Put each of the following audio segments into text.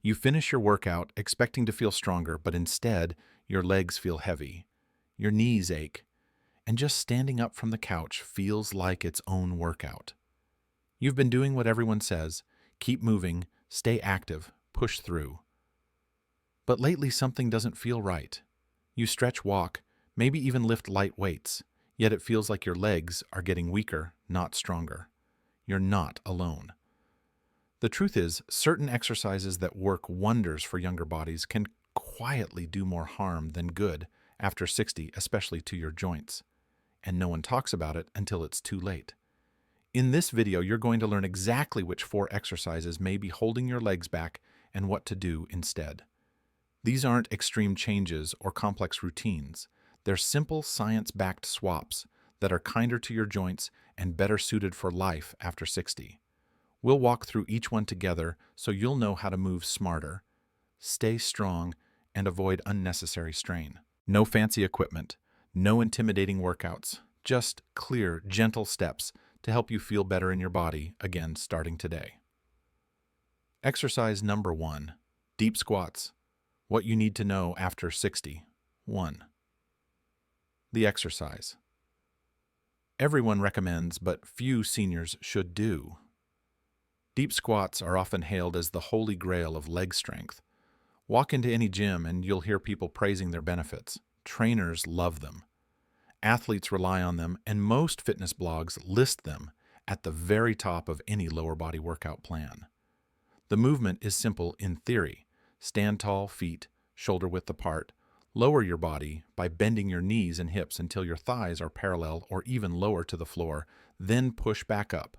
You finish your workout expecting to feel stronger, but instead, your legs feel heavy, your knees ache, and just standing up from the couch feels like its own workout. You've been doing what everyone says: keep moving, stay active, push through. But lately something doesn't feel right. You stretch, walk, maybe even lift light weights, yet it feels like your legs are getting weaker, not stronger. You're not alone. The truth is, certain exercises that work wonders for younger bodies can quietly do more harm than good after 60, especially to your joints. And no one talks about it until it's too late. In this video, you're going to learn exactly which 4 exercises may be holding your legs back and what to do instead. These aren't extreme changes or complex routines. They're simple, science-backed swaps that are kinder to your joints and better suited for life after 60. We'll walk through each one together so you'll know how to move smarter, stay strong, and avoid unnecessary strain. No fancy equipment, no intimidating workouts, just clear, gentle steps to help you feel better in your body, again, starting today. Exercise number 1, deep squats. What you need to know after 60. 1. The exercise. Everyone recommends, but few seniors should do. Deep squats are often hailed as the holy grail of leg strength. Walk into any gym and you'll hear people praising their benefits. Trainers love them. Athletes rely on them, and most fitness blogs list them at the very top of any lower body workout plan. The movement is simple in theory. Stand tall, feet shoulder width apart. Lower your body by bending your knees and hips until your thighs are parallel or even lower to the floor, then push back up.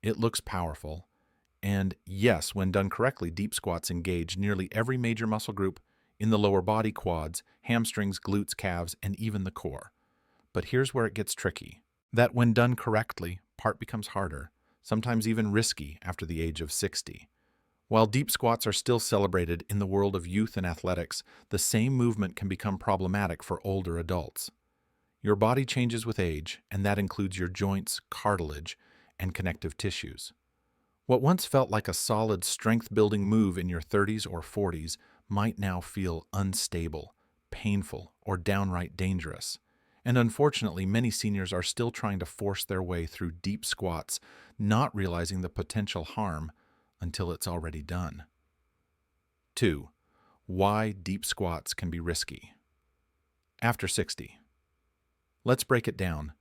It looks powerful. And yes, when done correctly, deep squats engage nearly every major muscle group in the lower body: quads, hamstrings, glutes, calves, and even the core. But here's where it gets tricky. That when done correctly, part becomes harder, sometimes even risky after the age of 60. While deep squats are still celebrated in the world of youth and athletics, the same movement can become problematic for older adults. Your body changes with age, and that includes your joints, cartilage, and connective tissues. What once felt like a solid, strength-building move in your 30s or 40s might now feel unstable, painful, or downright dangerous. And unfortunately, many seniors are still trying to force their way through deep squats, not realizing the potential harm until it's already done. 2. Why deep squats can be risky. After 60. Let's break it down.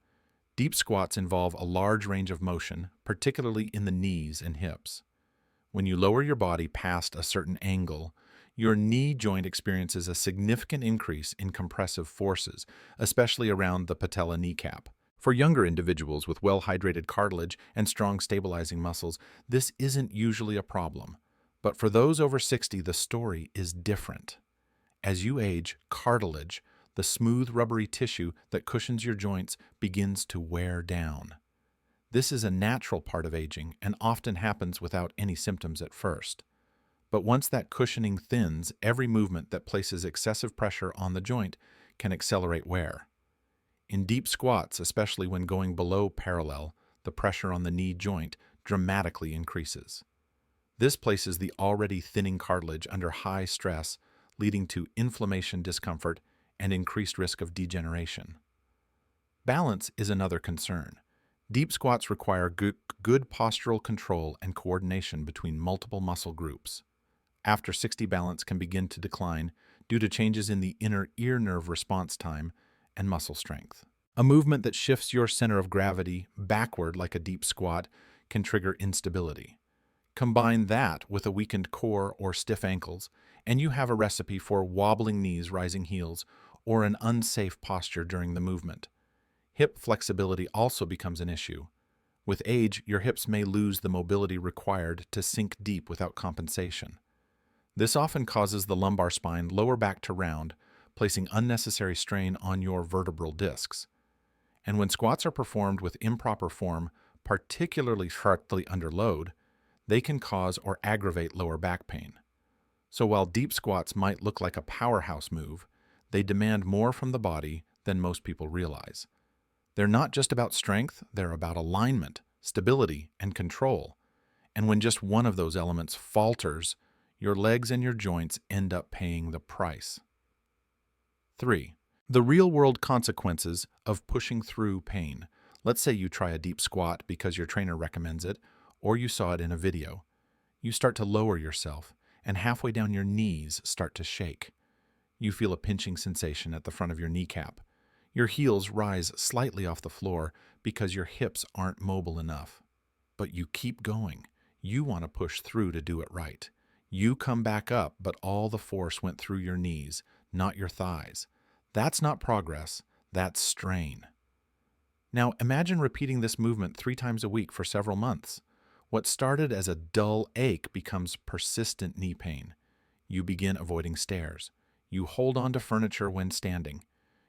Deep squats involve a large range of motion, particularly in the knees and hips. When you lower your body past a certain angle, your knee joint experiences a significant increase in compressive forces, especially around the patella kneecap. For younger individuals with well-hydrated cartilage and strong stabilizing muscles, this isn't usually a problem. But for those over 60, the story is different. As you age, cartilage, the smooth, rubbery tissue that cushions your joints, begins to wear down. This is a natural part of aging and often happens without any symptoms at first. But once that cushioning thins, every movement that places excessive pressure on the joint can accelerate wear. In deep squats, especially when going below parallel, the pressure on the knee joint dramatically increases. This places the already thinning cartilage under high stress, leading to inflammation, discomfort, and increased risk of degeneration. Balance is another concern. Deep squats require good postural control and coordination between multiple muscle groups. After 60, balance can begin to decline due to changes in the inner ear nerve response time and muscle strength. A movement that shifts your center of gravity backward like a deep squat can trigger instability. Combine that with a weakened core or stiff ankles, and you have a recipe for wobbling knees, rising heels, or an unsafe posture during the movement. Hip flexibility also becomes an issue. With age, your hips may lose the mobility required to sink deep without compensation. This often causes the lumbar spine, lower back to round, placing unnecessary strain on your vertebral discs. And when squats are performed with improper form, particularly sharply under load, they can cause or aggravate lower back pain. So while deep squats might look like a powerhouse move, they demand more from the body than most people realize. They're not just about strength, they're about alignment, stability, and control. And when just one of those elements falters, Your legs and your joints end up paying the price. 3. The real-world consequences of pushing through pain. Let's say you try a deep squat because your trainer recommends it, or you saw it in a video. You start to lower yourself, and halfway down your knees start to shake. You feel a pinching sensation at the front of your kneecap. Your heels rise slightly off the floor because your hips aren't mobile enough. But you keep going. You want to push through to do it right. You come back up, but all the force went through your knees, not your thighs. That's not progress, that's strain. Now imagine repeating this movement 3 times a week for several months. What started as a dull ache becomes persistent knee pain. You begin avoiding stairs. You hold on to furniture when standing.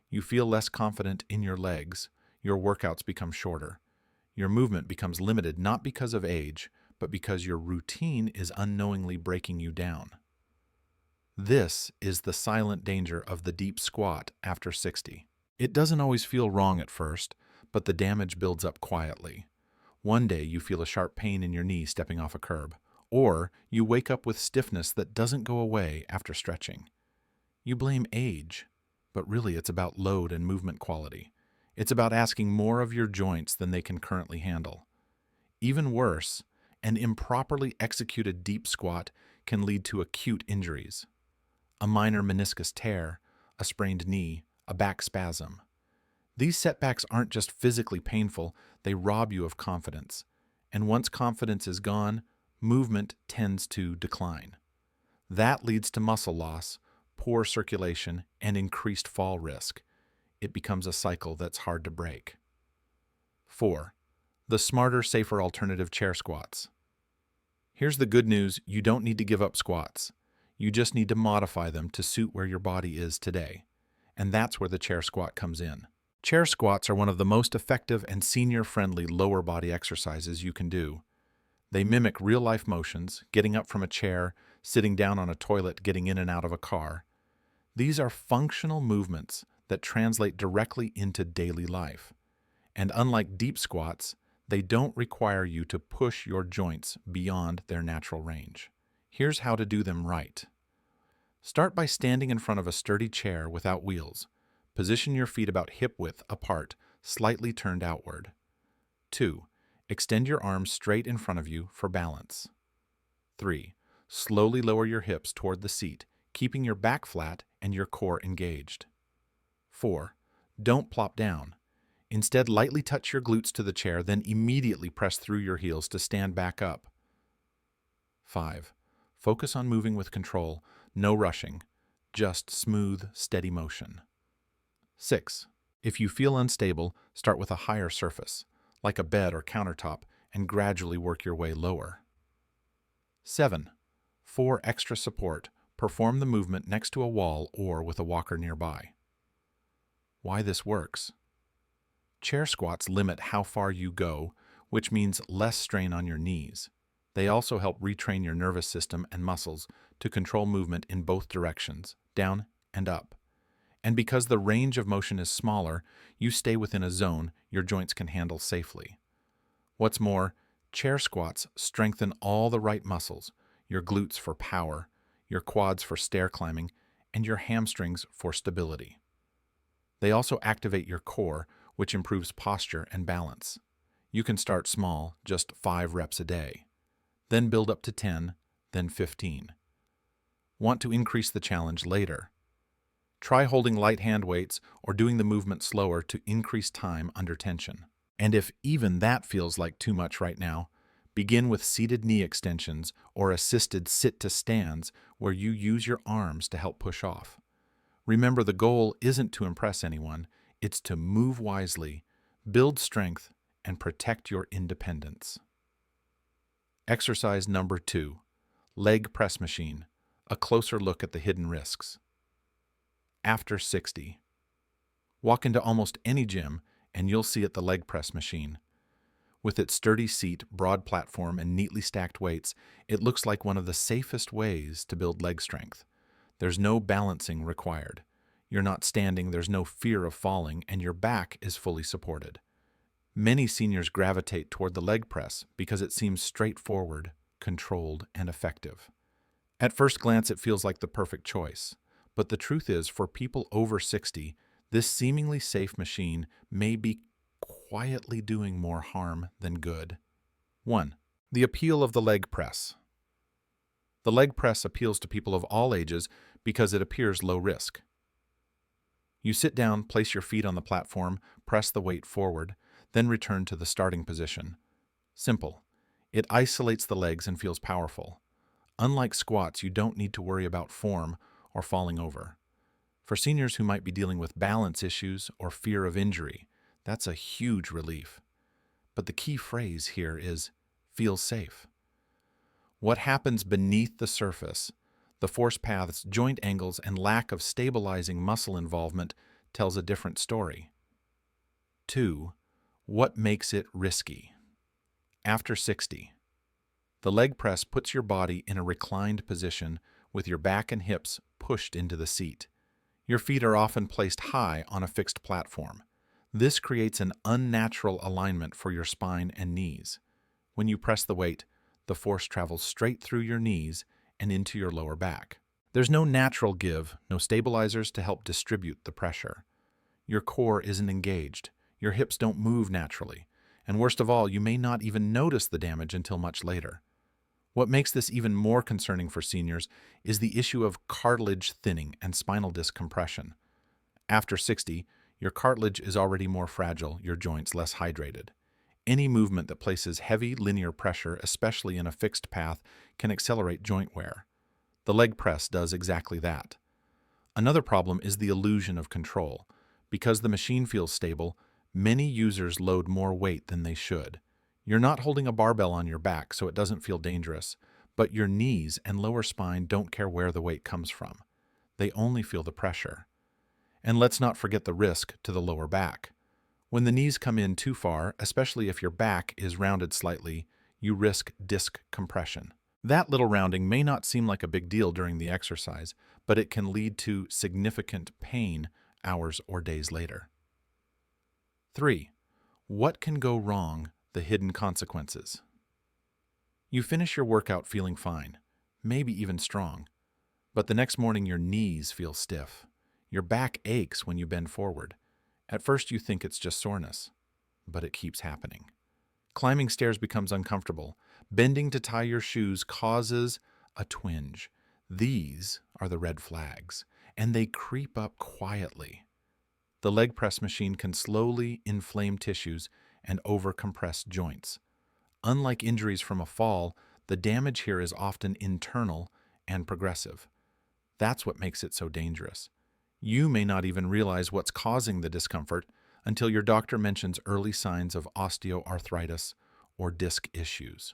You feel less confident in your legs. Your workouts become shorter. Your movement becomes limited not because of age, but because your routine is unknowingly breaking you down. This is the silent danger of the deep squat after 60. It doesn't always feel wrong at first, but the damage builds up quietly. One day you feel a sharp pain in your knee stepping off a curb, or you wake up with stiffness that doesn't go away after stretching. You blame age, but really it's about load and movement quality. It's about asking more of your joints than they can currently handle. Even worse, an improperly executed deep squat can lead to acute injuries. A minor meniscus tear, a sprained knee, a back spasm. These setbacks aren't just physically painful, they rob you of confidence. And once confidence is gone, movement tends to decline. That leads to muscle loss, poor circulation, and increased fall risk. It becomes a cycle that's hard to break. 4. The smarter, safer alternative chair squats. Here's the good news, you don't need to give up squats. You just need to modify them to suit where your body is today. And that's where the chair squat comes in. Chair squats are one of the most effective and senior-friendly lower body exercises you can do. They mimic real-life motions, getting up from a chair, sitting down on a toilet, getting in and out of a car. These are functional movements that translate directly into daily life. And unlike deep squats, they don't require you to push your joints beyond their natural range. Here's how to do them right. Start by standing in front of a sturdy chair without wheels. Position your feet about hip-width apart, slightly turned outward. 2. Extend your arms straight in front of you for balance. 3. Slowly lower your hips toward the seat, keeping your back flat and your core engaged. 4. Don't plop down. Instead, lightly touch your glutes to the chair, then immediately press through your heels to stand back up. 5. Focus on moving with control, no rushing, just smooth, steady motion. 6. If you feel unstable, start with a higher surface, like a bed or countertop, and gradually work your way lower. 7. For extra support, perform the movement next to a wall or with a walker nearby. Why this works? Chair squats limit how far you go, which means less strain on your knees. They also help retrain your nervous system and muscles to control movement in both directions, down and up. And because the range of motion is smaller, you stay within a zone your joints can handle safely. What's more, chair squats strengthen all the right muscles, your glutes for power, your quads for stair climbing, and your hamstrings for stability. They also activate your core, which improves posture and balance. You can start small, just 5 reps a day. Then build up to 10, then 15. Want to increase the challenge later? Try holding light hand weights or doing the movement slower to increase time under tension. And if even that feels like too much right now, begin with seated knee extensions or assisted sit-to-stands where you use your arms to help push off. Remember, the goal isn't to impress anyone, it's to move wisely, build strength, and protect your independence. Exercise number 2, leg press machine, a closer look at the hidden risks. After 60. Walk into almost any gym and you'll see it the leg press machine. With its sturdy seat, broad platform, and neatly stacked weights, it looks like one of the safest ways to build leg strength. There's no balancing required. You're not standing, there's no fear of falling, and your back is fully supported. Many seniors gravitate toward the leg press because it seems straightforward, controlled, and effective. At first glance, it feels like the perfect choice. But the truth is, for people over 60, this seemingly safe machine may be quietly doing more harm than good. 1. The appeal of the leg press. The leg press appeals to people of all ages because it appears low risk. You sit down, place your feet on the platform, press the weight forward, then return to the starting position. Simple. It isolates the legs and feels powerful. Unlike squats, you don't need to worry about form or falling over. For seniors who might be dealing with balance issues or fear of injury, that's a huge relief. But the key phrase here is, feel safe. What happens beneath the surface, the force paths, joint angles, and lack of stabilizing muscle involvement tells a different story. 2. What makes it risky? After 60, the leg press puts your body in a reclined position with your back and hips pushed into the seat. Your feet are often placed high on a fixed platform. This creates an unnatural alignment for your spine and knees. When you press the weight, the force travels straight through your knees and into your lower back. There's no natural give, no stabilizers to help distribute the pressure. Your core isn't engaged, your hips don't move naturally, and worst of all, you may not even notice the damage until much later. What makes this even more concerning for seniors is the issue of cartilage thinning and spinal disc compression. After 60, your cartilage is already more fragile, your joints less hydrated. Any movement that places heavy linear pressure, especially in a fixed path, can accelerate joint wear. The leg press does exactly that. Another problem is the illusion of control. Because the machine feels stable, many users load more weight than they should. You're not holding a barbell on your back, so it doesn't feel dangerous, but your knees and lower spine don't care where the weight comes from. They only feel the pressure. And let's not forget the risk to the lower back. When the knees come in too far, especially if your back is rounded slightly, you risk disc compression. That little rounding may not seem like a big deal during the exercise, but it can lead to significant pain hours or days later. 3. What can go wrong? The hidden consequences. You finish your workout feeling fine, maybe even strong, but the next morning your knees feel stiff. Your back aches when you bend forward. At first you think it's just soreness, but it keeps happening. Climbing stairs becomes uncomfortable. Bending to tie your shoes causes a twinge. These are the red flags, and they creep up quietly. The leg press machine can slowly inflame tissues and overcompress joints. Unlike injuries from a fall, the damage here is often internal and progressive. That's what makes it so dangerous. You may not even realize what's causing the discomfort until your doctor mentions early signs of osteoarthritis or disc issues.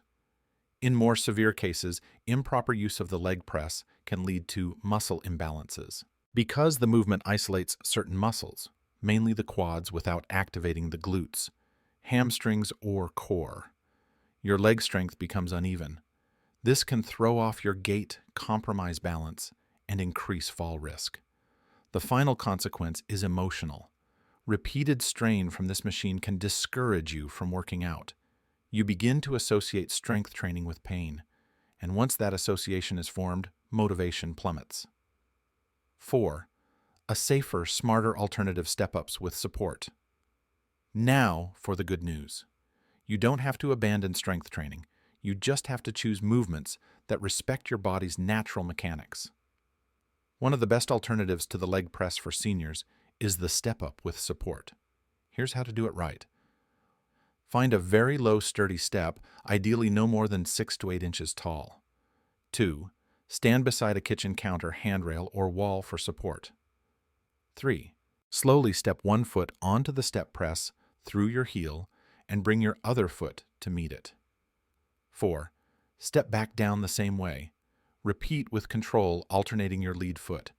In more severe cases, improper use of the leg press can lead to muscle imbalances. Because the movement isolates certain muscles, mainly the quads without activating the glutes, hamstrings, or core, your leg strength becomes uneven. This can throw off your gait, compromise balance, and increase fall risk. The final consequence is emotional. Repeated strain from this machine can discourage you from working out. You begin to associate strength training with pain, and once that association is formed, motivation plummets. 4. A safer, smarter alternative step-ups with support. Now for the good news. You don't have to abandon strength training. You just have to choose movements that respect your body's natural mechanics. One of the best alternatives to the leg press for seniors is the step-up with support. Here's how to do it right. Find a very low, sturdy step, ideally no more than 6 to 8 inches tall. 2. Stand beside a kitchen counter, handrail, or wall for support. 3. Slowly step one foot onto the step press through your heel and bring your other foot to meet it. 4. Step back down the same way. Repeat with control, alternating your lead foot.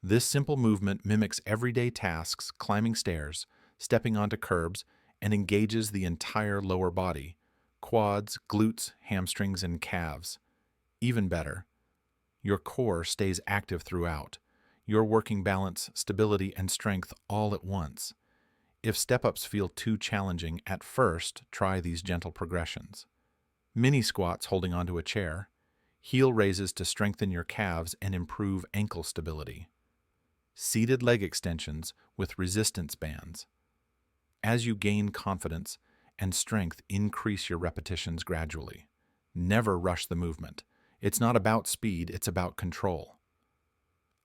This simple movement mimics everyday tasks, climbing stairs, stepping onto curbs, and engages the entire lower body, quads, glutes, hamstrings, and calves. Even better, your core stays active throughout. You're working balance, stability, and strength all at once. If step-ups feel too challenging at first, try these gentle progressions. Mini squats holding onto a chair, Heel raises to strengthen your calves and improve ankle stability. Seated leg extensions with resistance bands. As you gain confidence and strength, increase your repetitions gradually. Never rush the movement. It's not about speed, it's about control.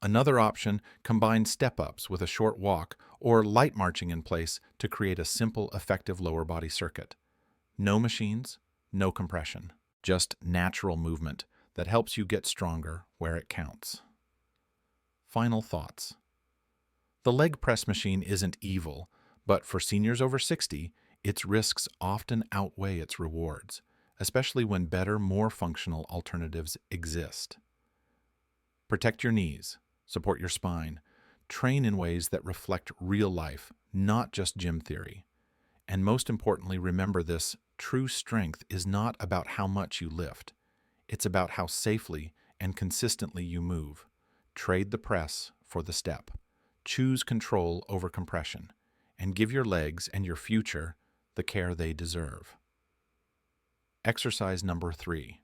Another option combines step-ups with a short walk or light marching in place to create a simple, effective lower body circuit. No machines, no compression, just natural movement that helps you get stronger where it counts. Final thoughts. The leg press machine isn't evil, but for seniors over 60, its risks often outweigh its rewards, especially when better, more functional alternatives exist. Protect your knees, support your spine, train in ways that reflect real life, not just gym theory. And most importantly, remember this: true strength is not about how much you lift. It's about how safely and consistently you move. Trade the press for the step. Choose control over compression, and give your legs and your future the care they deserve. Exercise number 3.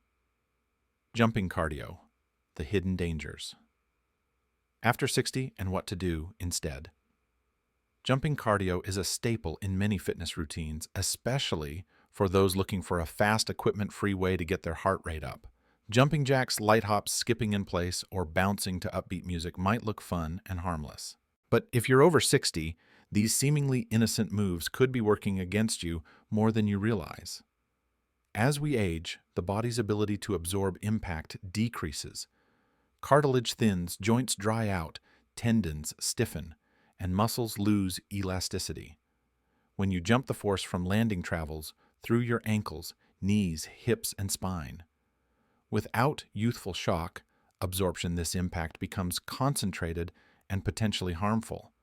Jumping cardio, the hidden dangers. After 60 and what to do instead. Jumping cardio is a staple in many fitness routines, especially for those looking for a fast, equipment-free way to get their heart rate up. Jumping jacks, light hops, skipping in place, or bouncing to upbeat music might look fun and harmless. But if you're over 60, these seemingly innocent moves could be working against you more than you realize. As we age, the body's ability to absorb impact decreases. Cartilage thins, joints dry out, tendons stiffen, and muscles lose elasticity. When you jump, the force from landing travels through your ankles, knees, hips, and spine. Without youthful shock absorption, this impact becomes concentrated and potentially harmful.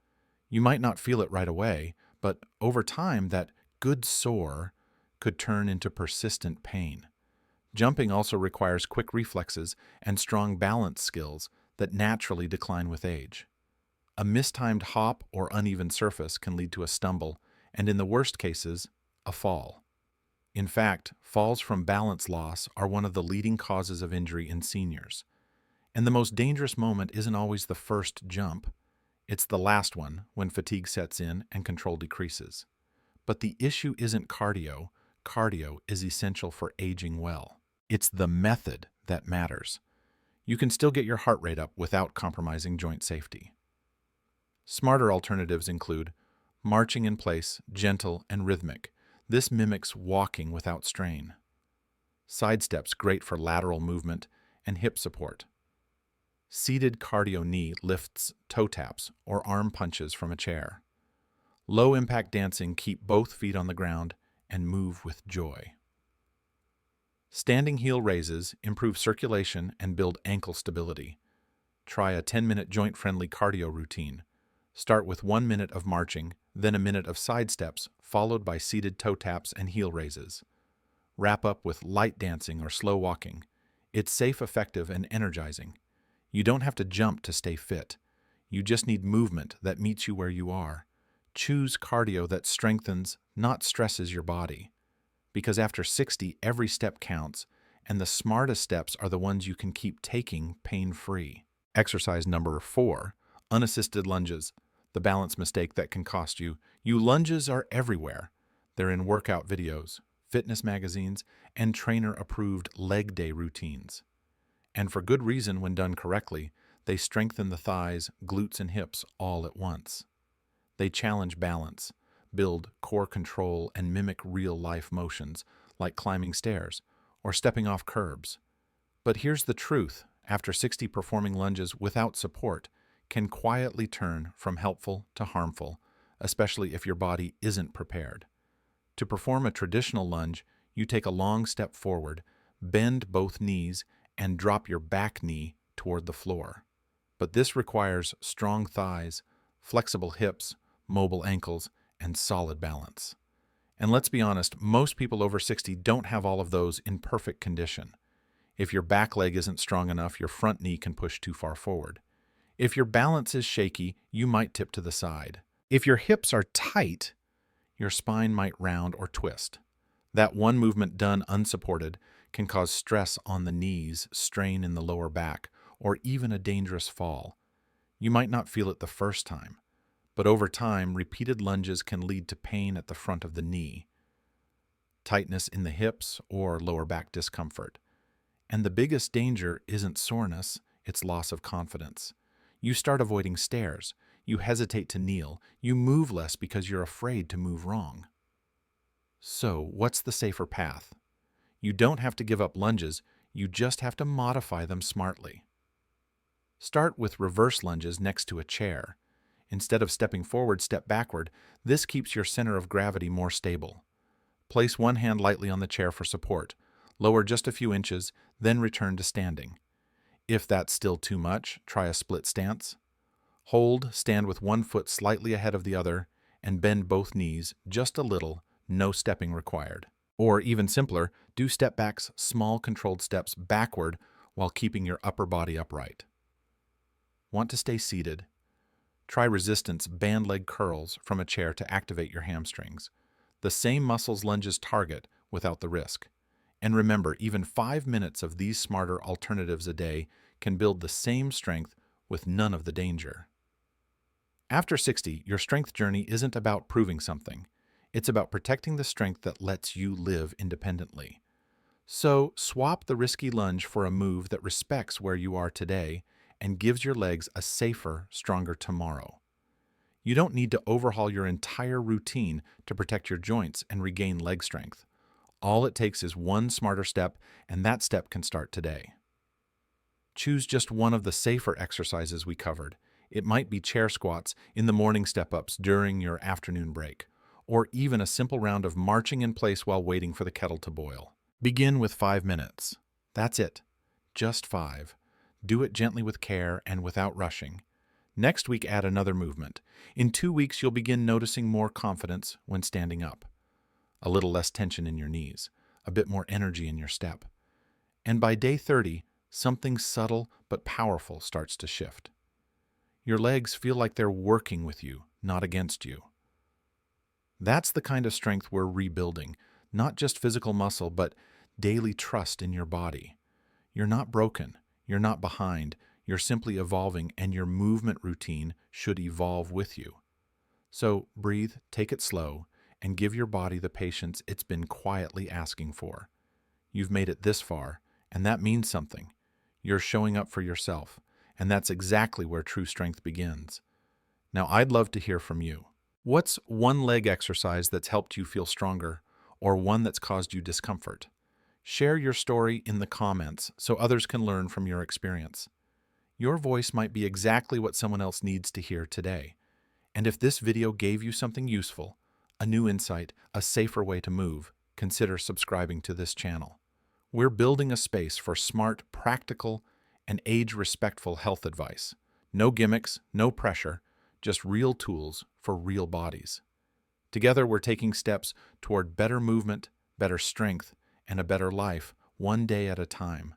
You might not feel it right away, but over time, that good sore could turn into persistent pain. Jumping also requires quick reflexes and strong balance skills that naturally decline with age. A mistimed hop or uneven surface can lead to a stumble, and in the worst cases, a fall. In fact, falls from balance loss are one of the leading causes of injury in seniors. And the most dangerous moment isn't always the first jump. It's the last one, when fatigue sets in and control decreases. But the issue isn't cardio. Cardio is essential for aging well. It's the method that matters. You can still get your heart rate up without compromising joint safety. Smarter alternatives include marching in place, gentle and rhythmic. This mimics walking without strain. Side steps, great for lateral movement and hip support. Seated cardio knee lifts, toe taps, or arm punches from a chair. Low impact dancing, keep both feet on the ground and move with joy. Standing heel raises improve circulation and build ankle stability. Try a 10-minute joint-friendly cardio routine. Start with 1 minute of marching, then a minute of side steps, followed by seated toe taps and heel raises. Wrap up with light dancing or slow walking. It's safe, effective, and energizing. You don't have to jump to stay fit. You just need movement that meets you where you are. Choose cardio that strengthens, not stresses your body. Because after 60, every step counts, and the smartest steps are the ones you can keep taking pain-free. Exercise number 4, unassisted lunges, the balance mistake that can cost you. Lunges are everywhere. They're in workout videos, fitness magazines, and trainer-approved leg day routines. And for good reason. When done correctly, they strengthen the thighs, glutes, and hips all at once. They challenge balance, build core control, and mimic real-life motions like climbing stairs or stepping off curbs. But here's the truth: after 60, performing lunges without support can quietly turn from helpful to harmful, especially if your body isn't prepared. To perform a traditional lunge, you take a long step forward, bend both knees, and drop your back knee toward the floor. But this requires strong thighs, flexible hips, mobile ankles, and solid balance. And let's be honest, most people over 60 don't have all of those in perfect condition. If your back leg isn't strong enough, your front knee can push too far forward. If your balance is shaky, you might tip to the side. If your hips are tight, your spine might round or twist. That one movement done unsupported can cause stress on the knees, strain in the lower back, or even a dangerous fall. You might not feel it the first time, but over time, repeated lunges can lead to pain at the front of the knee, tightness in the hips, or lower back discomfort. And the biggest danger isn't soreness, it's loss of confidence. You start avoiding stairs, you hesitate to kneel, you move less because you're afraid to move wrong. So, what's the safer path? You don't have to give up lunges, you just have to modify them smartly. Start with reverse lunges next to a chair. Instead of stepping forward, step backward. This keeps your center of gravity more stable. Place one hand lightly on the chair for support. Lower just a few inches, then return to standing. If that's still too much, try a split stance. Hold, stand with one foot slightly ahead of the other, and bend both knees just a little, no stepping required. Or even simpler, do step backs, small controlled steps backward while keeping your upper body upright. Want to stay seated? Try resistance band leg curls from a chair to activate your hamstrings. The same muscles lunges target without the risk. And remember, even 5 minutes of these smarter alternatives a day can build the same strength with none of the danger. After 60, your strength journey isn't about proving something. It's about protecting the strength that lets you live independently. So, swap the risky lunge for a move that respects where you are today and gives your legs a safer, stronger tomorrow. You don't need to overhaul your entire routine to protect your joints and regain leg strength. All it takes is one smarter step, and that step can start today. Choose just one of the safer exercises we covered. It might be chair squats in the morning step-ups during your afternoon break, or even a simple round of marching in place while waiting for the kettle to boil. Begin with 5 minutes. That's it. Just 5. Do it gently with care and without rushing. Next week, add another movement. In 2 weeks, you'll begin noticing more confidence when standing up. A little less tension in your knees, a bit more energy in your step. And by day 30, something subtle but powerful starts to shift. Your legs feel like they're working with you, not against you. That's the kind of strength we're rebuilding, not just physical muscle, but daily trust in your body. You're not broken, you're not behind, you're simply evolving, and your movement routine should evolve with you. So breathe, take it slow, and give your body the patience it's been quietly asking for. You've made it this far, and that means something. You're showing up for yourself, and that's exactly where true strength begins. Now, I'd love to hear from you. What's one leg exercise that's helped you feel stronger, or one that's caused you discomfort? Share your story in the comments so others can learn from your experience. Your voice might be exactly what someone else needs to hear today. And if this video gave you something useful, a new insight, a safer way to move, consider subscribing to this channel. We're building a space for smart, practical, and age-respectful health advice. No gimmicks, no pressure, just real tools for real bodies. Together, we're taking steps toward better movement, better strength, and a better life, one day at a time.